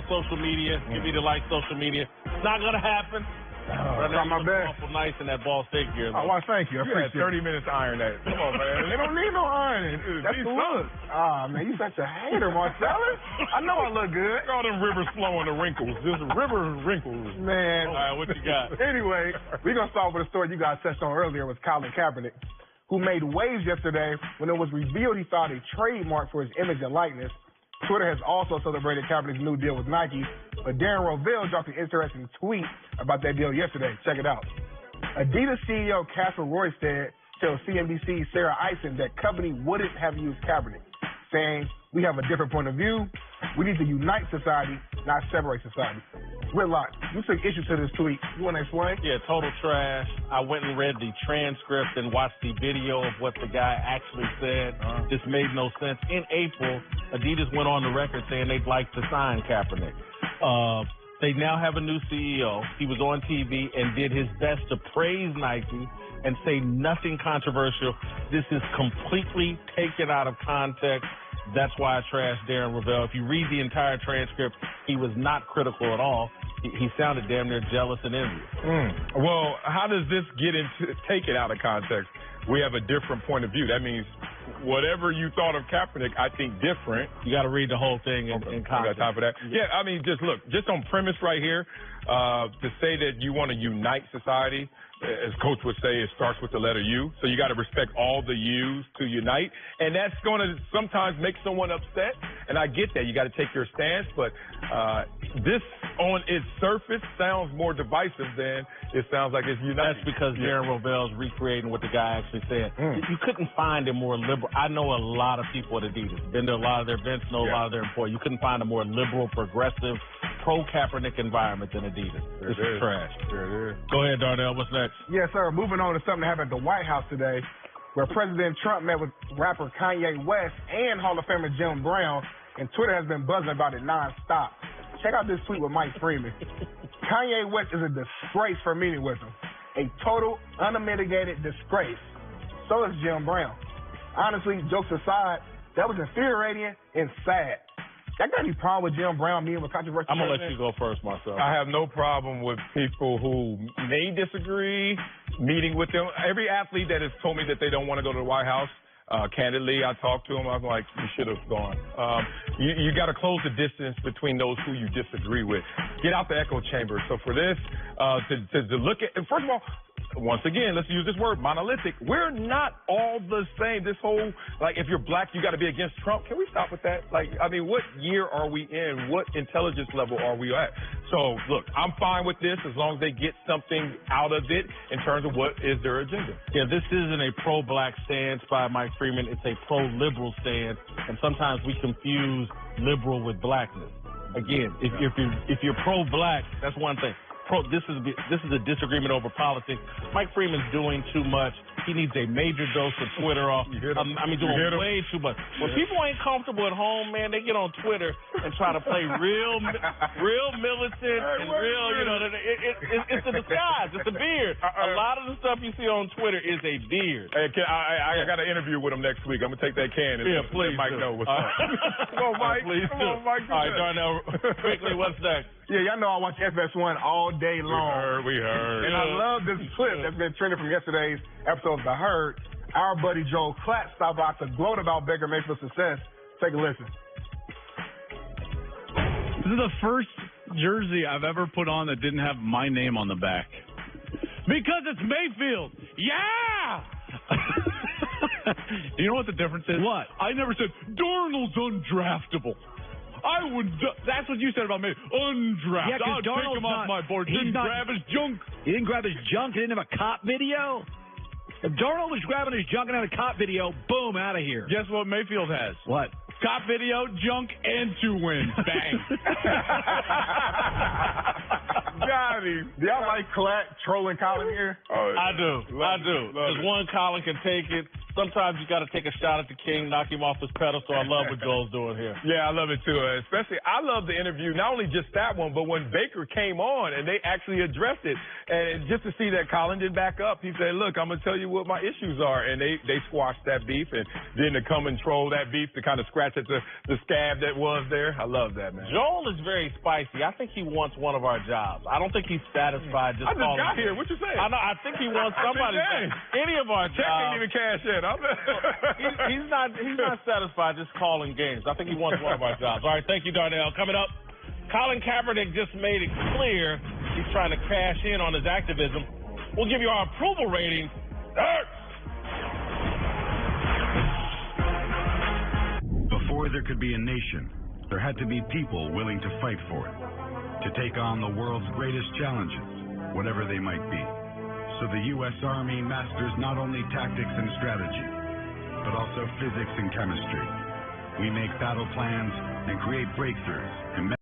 social media. Give me the like social media. It's not going to happen. Try my best. Awful nice in that Ball State gear. Oh, well, thank you. I appreciate 30 minutes to iron that. Come on, man. They don't need no ironing. That's the look. Ah, man, you such a hater, Marcellus. I know I look good. All them rivers flowing the wrinkles. Just river wrinkles. Man. All right, what you got? Anyway, we're going to start with a story you guys touched on earlier with Kapernick, who made waves yesterday when it was revealed he filed a trademark for his image and likeness. Twitter has also celebrated Kaepernick's new deal with Nike, but Darren Rovell dropped an interesting tweet about that deal yesterday. Check it out. Adidas CEO Casper Roysted tells CNBC's Sarah Eisen that company wouldn't have used Kaepernick, saying, "We have a different point of view. We need to unite society, not separate society." Whitlock, you took issue to this tweet. You want to explain? Yeah, total trash. I went and read the transcript and watched the video of what the guy actually said. This made no sense. In April, Adidas went on the record saying they'd like to sign Kaepernick. They now have a new CEO. He was on TV and did his best to praise Nike and say nothing controversial. This is completely taken out of context. That's why I trashed Darren Rovell. If you read the entire transcript, he was not critical at all. He sounded damn near jealous and envious. Well, how does this get into take it out of context? We have a different point of view. That means whatever you thought of Kaepernick, I think different. You got to read the whole thing in context. I got time for that. Yeah, I mean, just look, just on premise right here, to say that you want to unite society, as Coach would say, it starts with the letter U. So you got to respect all the U's to unite. And that's going to sometimes make someone upset. And I get that. You got to take your stance. But this on its surface sounds more divisive than it sounds like it's united. That's because Darren Rovell's recreating what the guy actually said. You couldn't find a more liberal. I know a lot of people at Adidas. Been to a lot of their events, know a lot of their employees. You couldn't find a more liberal, progressive, pro-Kaepernick environment than Adidas. This is trash. There it is. Go ahead, Darnell. What's next? Yes, sir. Moving on to something that happened at the White House today, where President Trump met with rapper Kanye West and Hall of Famer Jim Brown, and Twitter has been buzzing about it nonstop. Check out this tweet with Mike Freeman. Kanye West is a disgrace for meeting with him. A total, unmitigated disgrace. So is Jim Brown. Honestly, jokes aside, that was infuriating and sad. I got any problem with Jim Brown meeting with controversial? I'm going to let you go first, Marcel. I have no problem with people who may disagree, meeting with them. Every athlete that has told me that they don't want to go to the White House, candidly, I talked to them. I'm like, you should have gone. You got to close the distance between those who you disagree with. Get out the echo chamber. So for this, to look at, first of all, once again, let's use this word, monolithic. We're not all the same. This whole, like, if you're black, you got to be against Trump. Can we stop with that? Like, I mean, what year are we in? What intelligence level are we at? So, look, I'm fine with this as long as they get something out of it in terms of what is their agenda. Yeah, this isn't a pro-black stance by Mike Freeman. It's a pro-liberal stance, and sometimes we confuse liberal with blackness. Again, if you're pro-black, that's one thing. This is a disagreement over politics. Mike Freeman's doing too much. He needs a major dose of Twitter off. Doing way too much. When people ain't comfortable at home, man, they get on Twitter and try to play real militant and real, it's a disguise. It's a beard. A lot of the stuff you see on Twitter is a beard. Hey, I got an interview with him next week. I'm going to take that can and please let Mike know what's up. Come on, Mike. Come on, Mike. All right, Darnell, quickly, what's next? Yeah, y'all know I watch FS1 all day long. We heard. And I love this clip that's been trending from yesterday's episode of The Herd. Our buddy Joel Klatt stopped by to gloat about Baker Mayfield's success. Take a listen. This is the first jersey I've ever put on that didn't have my name on the back. Because it's Mayfield. Yeah! Do you know what the difference is? What? I never said, Darnold's undraftable. That's what you said about me. Undrafted. Yeah, I'll take him off my board. Didn't grab his junk. He didn't grab his junk. He didn't have a cop video. If Darnold was grabbing his junk and had a cop video, boom, out of here. Guess what Mayfield has? What? Cop video, junk, and 2 wins. Bang. God funny. Do y'all like Clack trolling Colin here? Oh, I do. love Because it. one, Colin can take it. Sometimes you got to take a shot at the king, knock him off his pedestal. I love what Joel's doing here. Yeah, I love it too. Especially, I love the interview, not only just that one, but when Baker came on and they actually addressed it. And just to see that Colin didn't back up, he said, look, I'm going to tell you what my issues are. And they squashed that beef. And then to come and troll that beef, to kind of scratch at the scab that was there. I love that, man. Joel is very spicy. I think he wants one of our jobs. I don't think he's satisfied just I just calling. got here. What you saying? I know. I think he wants somebody. Any of our Check ain't jobs. even cash in. He's not satisfied just calling games. I think he wants one of our jobs. All right, thank you, Darnell. Coming up, Colin Kaepernick just made it clear he's trying to cash in on his activism. We'll give you our approval rating. Before there could be a nation, there had to be people willing to fight for it, to take on the world's greatest challenges, whatever they might be. So the U.S. Army masters not only tactics and strategy, but also physics and chemistry. We make battle plans and create breakthroughs in